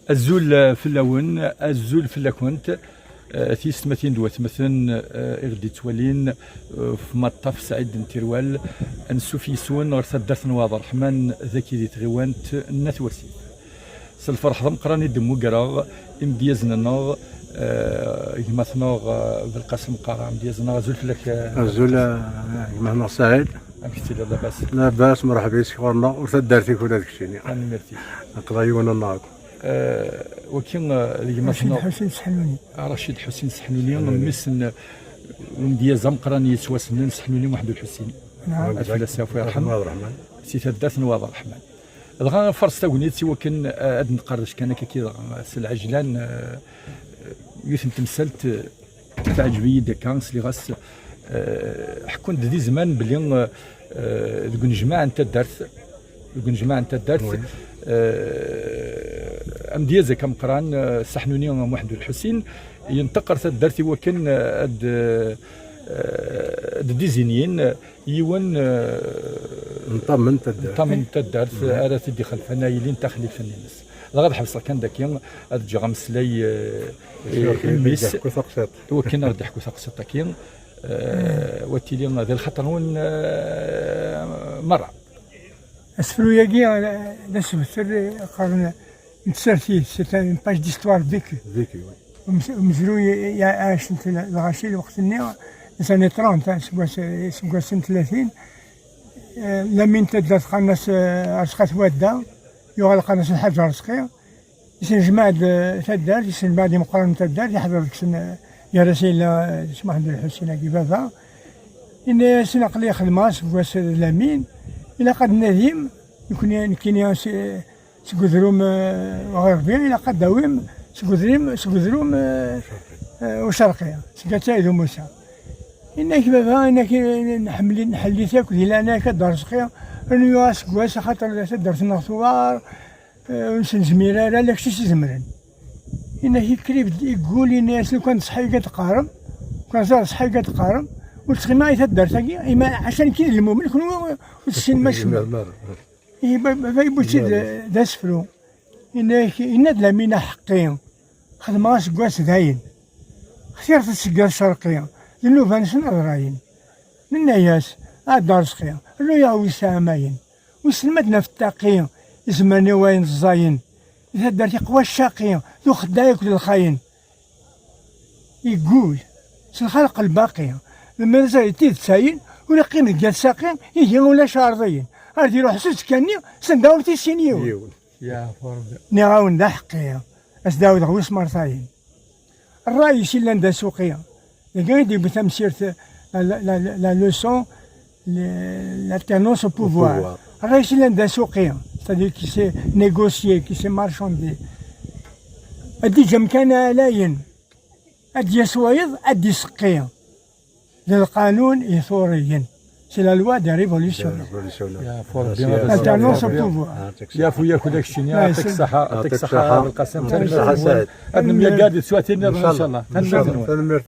الزول في اللون الزول في اللاكونت تيست مثلا دوات مثلا اغدي توالين في مطاف سعيد نتيروال انسو في سون غير صدرت نواض الرحمن ذاكي دي تغيوانت ناتورسي سالفرح ضم قراني دمو قراغ امديازنا ناغ يمثنا بالقسم قرا امديازنا زول فلك الزول يمثنا سعيد امشتي لا باس لا باس مرحبا بك شكرنا وتدارتي كل هذاك الشيء انا ميرتي نقضيونا النهار وكين رشيد حسين سحنوني رشيد حسين سحنوني مسن مديازم قراني يتواسنن سحنوني محمد الحسين نعم الفلسفه يرحم سي تدات نواض الرحمن دغا فرص تاغنيت سوا كان اد نقرش كان كي العجلان يوثم تمثلت تعجبي داكانس اللي غاس حكون دي زمان بلي ذوك الجماعه انت دارت ام ديازا كم قران سحنوني محمد الحسين ينتقر تدارتي وكان ديزينيين يون نطمن تدارت ارا تدي خلف نايلين تخليف الناس غادي حبس كان داك تجي غمسلاي ميس وكان غادي يحكوا ثقسط كين وتيلي ذا الخطر هون مره اسفلو ياكي لا سبتر قرن نتسرتي سيت ان باج ديستوار فيكو ومزرو يا عاش الغاشي وقت النيا سنه 30 سوا سنه 30 لمين تدات قناص عشقات وادا يغلق قناص الحجر صغير يسن جماعة تدار يسن بعد مقارنة تدار يحضر يا رسول اسمه محمد الحسين كيفاش إن سنقلي خدماس بواس لامين إلا قد نديم يكون كاين سكوذروم غربية إلا قد داويم سكوذروم وشرقية سكاتايدو موسى إنك بابا إنك نحلي تاكل إلا أنا كدار صغير أنو يواس كواس خاطر درت النغثوار ونسن زميرة لا لكشي زمرن إنك يكريب يقول الناس لو كان صحي كتقارب كان زار صحي كتقارب وتسخي ما يتدرتاكي إما عشان كي المؤمن يكون وتسين ماشي فيبوشي دا سفرو إنك لامينا حقين خدماس كواس داين خسيرت السكر الشرقية لأنه فانسن أضراين للناس دار صغير لو ياوي ساماين وسلمتنا في التاقية زماني وين الزاين إذا درتي قوى الشاقية ذو خدايك للخاين يقول الخلق الباقية لما نزل تساين ولا قيمة ديال الساقية يجي ولا شارضين غادي يروح سوس كاني سنداور تيسينيو يا فرد نعاون ذا حقية أسداود غويس مرتين الرئيس اللي عنده سوقية لقيت بتمسير لا لوسون l'alternance au pouvoir. الرئيس اللي عنده سوقية c'est-à-dire qui sait négocier, qui sait marchander. أدي جمكان لاين أدي سويض أدي سقية للقانون إيثوريا سي لا لوا دي ريفوليسيون يا فور l'alternance au pouvoir. يا خويا كل داك الشيء يعطيك الصحة يعطيك الصحة بالقسم. أنا ميا قاعد سواتين إن شاء الله.